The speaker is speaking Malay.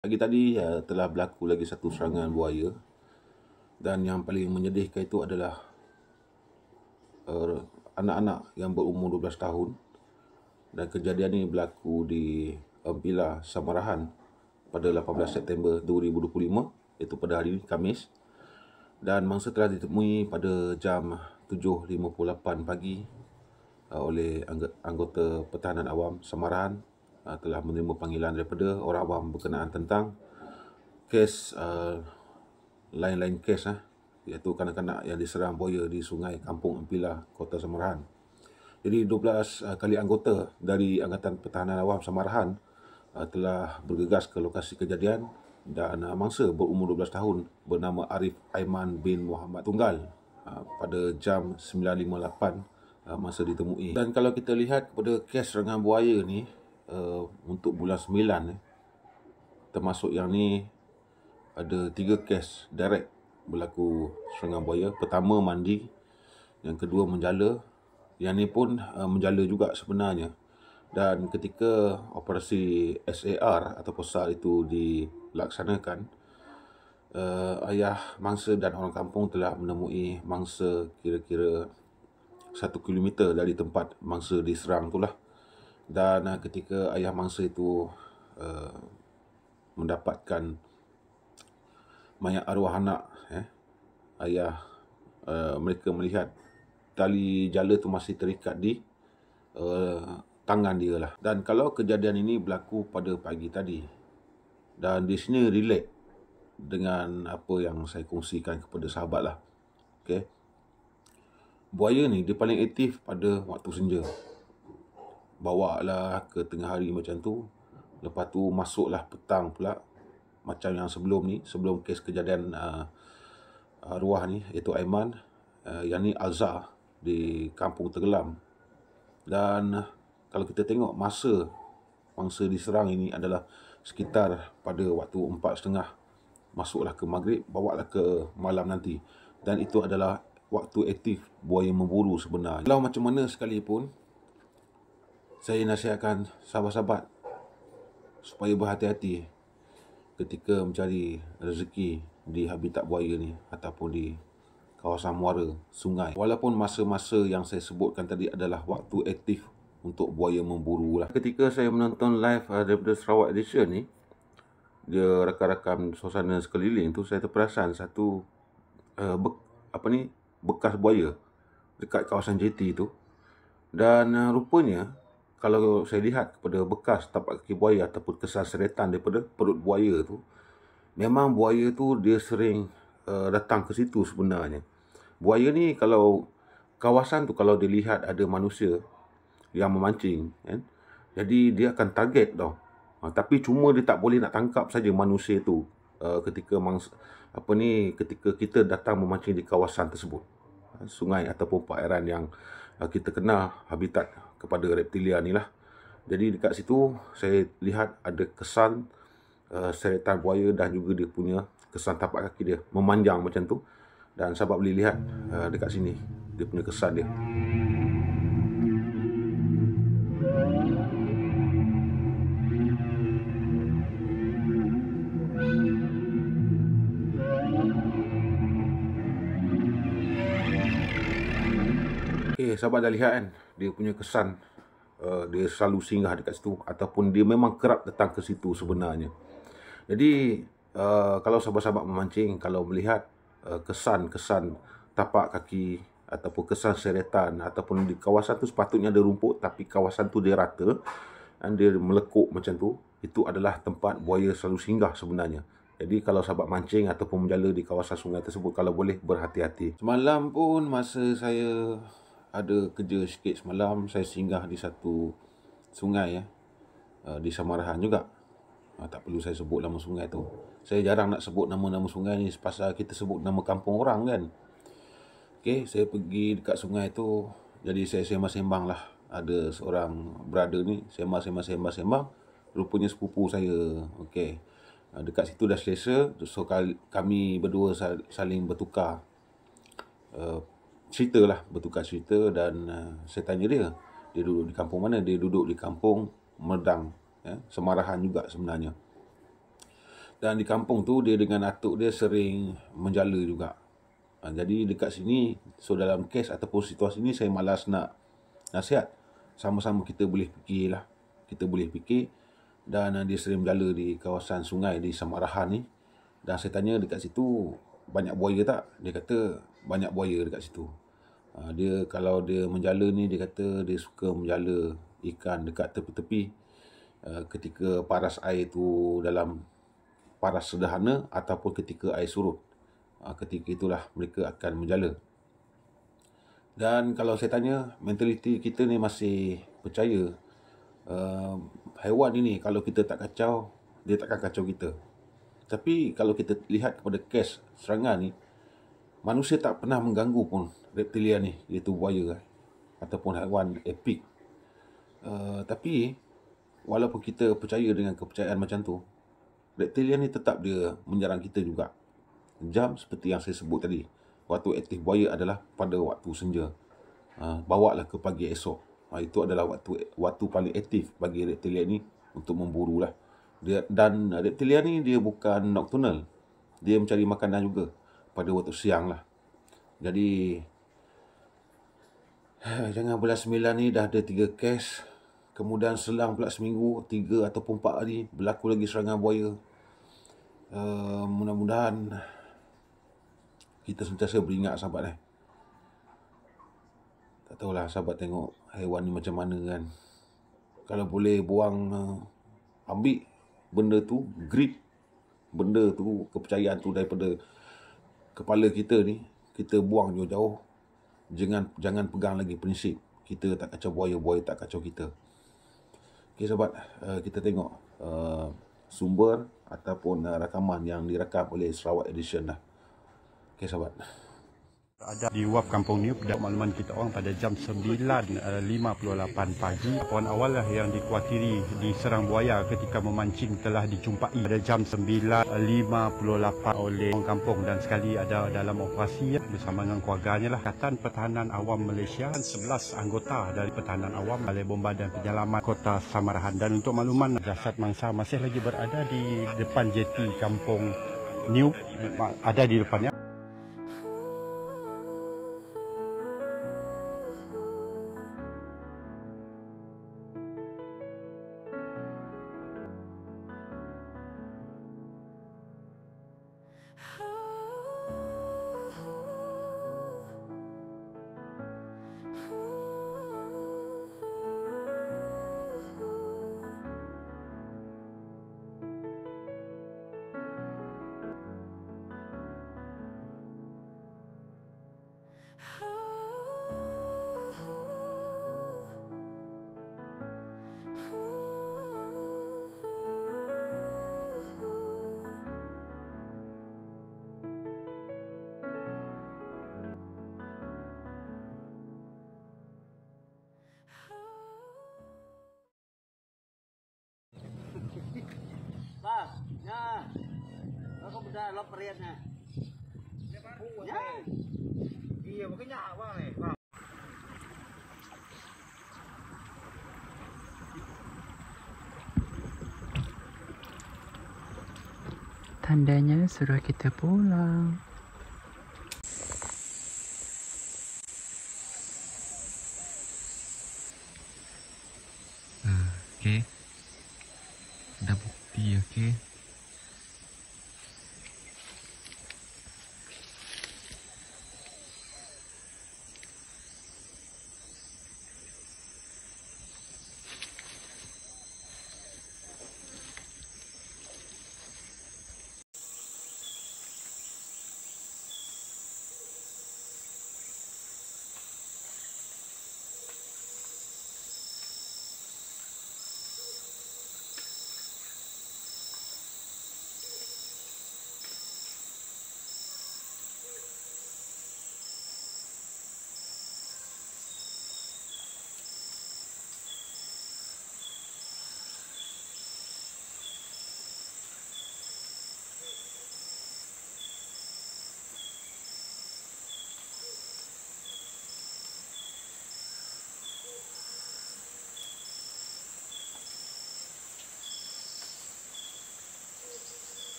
Pagi tadi telah berlaku lagi satu serangan buaya, dan yang paling menyedihkan itu adalah anak-anak yang berumur 12 tahun, dan kejadian ini berlaku di Bila Samarahan pada 18 September 2025, iaitu pada hari ini, Khamis, dan mangsa telah ditemui pada jam 7.58 pagi oleh anggota Pertahanan Awam Samarahan. Telah menerima panggilan daripada orang awam berkenaan tentang kes lain-lain kes iaitu kanak-kanak yang diserang buaya di Sungai Kampung Empilah, Kota Samarahan. Jadi 12 kali anggota dari Angkatan Pertahanan Awam Samarahan telah bergegas ke lokasi kejadian, dan mangsa berumur 12 tahun bernama Arif Aiman bin Muhammad Tunggal pada jam 9.58 masa ditemui. Dan kalau kita lihat kepada kes serangan buaya ni untuk bulan 9, termasuk yang ni, ada 3 kes direct berlaku serangan buaya. Pertama mandi, yang kedua menjala, yang ni pun menjala juga sebenarnya. Dan ketika operasi SAR atau SAR itu dilaksanakan, ayah mangsa dan orang kampung telah menemui mangsa kira-kira 1 kilometer dari tempat mangsa diserang itulah. Dan ketika ayah mangsa itu mendapatkan mayat arwah anak ayah, mereka melihat tali jala tu masih terikat di tangan dia lah. Dan kalau kejadian ini berlaku pada pagi tadi, dan di sini relate dengan apa yang saya kongsikan kepada sahabat lah. Okay. Buaya ni dia paling aktif pada waktu senja. Bawa lah ke tengah hari macam tu, lepas tu masuklah petang pula, macam yang sebelum ni, sebelum kes kejadian arwah ni, iaitu Aiman, yang ni Azhar di Kampung Tenggelam. Dan kalau kita tengok mangsa diserang ini adalah sekitar pada waktu 4.30, masuklah ke maghrib, bawa lah ke malam nanti. Dan itu adalah waktu aktif buaya memburu sebenarnya. Kalau macam mana sekalipun, saya nasihatkan sahabat-sahabat supaya berhati-hati ketika mencari rezeki di habitat buaya ni ataupun di kawasan muara, sungai. Walaupun masa-masa yang saya sebutkan tadi adalah waktu aktif untuk buaya memburu lah. Ketika saya menonton live daripada Sarawak Edition ni, dia rakam-rakam suasana sekeliling tu, saya terperasan satu bekas buaya dekat kawasan JT tu. Dan rupanya kalau saya lihat kepada bekas tapak kaki buaya ataupun kesan seretan daripada perut buaya tu, memang buaya tu dia sering datang ke situ sebenarnya. Buaya ni kalau kawasan tu, kalau dia lihat ada manusia yang memancing, kan, jadi dia akan target tau. Tapi cuma dia tak boleh nak tangkap saja manusia tu ketika ketika kita datang memancing di kawasan tersebut, sungai ataupun perairan yang kita kenal habitat kepada reptilia ni lah. Jadi dekat situ saya lihat ada kesan seretan buaya, dan juga dia punya kesan tapak kaki dia memanjang macam tu. Dan sahabat boleh lihat dekat sini dia punya kesan dia. Okay, sahabat dah lihat kan, dia punya kesan, dia selalu singgah dekat situ, ataupun dia memang kerap datang ke situ sebenarnya. Jadi kalau sahabat-sahabat memancing, kalau melihat kesan-kesan tapak kaki ataupun kesan seretan, ataupun di kawasan tu sepatutnya ada rumput tapi kawasan tu dia rata dan dia melekuk macam tu, itu adalah tempat buaya selalu singgah sebenarnya. Jadi kalau sahabat mancing ataupun menjala di kawasan sungai tersebut, kalau boleh berhati-hati. Semalam pun masa saya ada kerja sikit semalam, saya singgah di satu sungai di Samarahan juga. Tak perlu saya sebut nama sungai tu. Saya jarang nak sebut nama-nama sungai ni pasal kita sebut nama kampung orang kan. Okay, saya pergi dekat sungai tu, jadi saya sembang-sembang lah. Ada seorang brother ni, sembang. Rupanya sepupu saya. Okay, dekat situ dah selesa. So kami berdua saling bertukar bertukar cerita. Dan saya tanya dia duduk di kampung mana. Dia duduk di kampung Medang, Semarahan juga sebenarnya. Dan di kampung tu dia dengan atuk dia sering menjala juga. Jadi dekat sini, so dalam kes ataupun situasi ni saya malas nak nasihat. Sama-sama kita boleh fikir lah. Kita boleh fikir. Dan dia sering menjala di kawasan sungai di Samarahan ni. Dan saya tanya dekat situ banyak buaya tak? Dia kata banyak buaya dekat situ. Dia kalau dia menjala ni, dia kata dia suka menjala ikan dekat tepi-tepi. Ketika paras air tu dalam paras sederhana ataupun ketika air surut. Ketika itulah mereka akan menjala. Dan kalau saya tanya, mentaliti kita ni masih percaya haiwan ini kalau kita tak kacau, dia takkan kacau kita. Tapi kalau kita lihat kepada kes serangan ni, manusia tak pernah mengganggu pun reptilia ni, iaitu buaya ataupun haiwan epik. Tapi walaupun kita percaya dengan kepercayaan macam tu, reptilia ni tetap dia menyerang kita juga. Jam seperti yang saya sebut tadi, waktu aktif buaya adalah pada waktu senja. Bawalah ke pagi esok. Itu adalah waktu paling aktif bagi reptilia ni untuk memburu lah. Dan reptilia ni dia bukan nocturnal. Dia mencari makanan juga pada waktu siang lah. Jadi jangan bulan 9 ni dah ada 3 kes. Kemudian selang pula seminggu, 3 ataupun 4 hari berlaku lagi serangan buaya. Mudah-mudahan kita sentiasa beringat sahabat. Tak tahulah sahabat tengok haiwan ni macam mana kan. Kalau boleh buang, ambil benda tu, grip benda tu, kepercayaan tu daripada kepala kita ni, kita buang jauh-jauh. Jangan pegang lagi prinsip kita tak kacau buaya, buaya tak kacau kita. Okey sahabat, kita tengok sumber ataupun rakaman yang direkam oleh Sarawak Edition lah. Okey sahabat. Ada di WAF Kampung Niup, dan makluman kita orang pada jam 9.58 pagi. Laporan awal lah yang dikuatiri diserang buaya ketika memancing telah dijumpai pada jam 9.58 oleh orang kampung, dan sekali ada dalam operasi bersama dengan keluarganya lah. Pakatan Pertahanan Awam Malaysia, 11 anggota dari Pertahanan Awam, Balai Bomba dan Penyelamat Kota Samarahan. Dan untuk makluman, jasad mangsa masih lagi berada di depan jeti Kampung Niup, ada di depannya. Aku dah lop periatnya. Ya. Iya, makanya awal nih. Tandanya suruh kita pulang.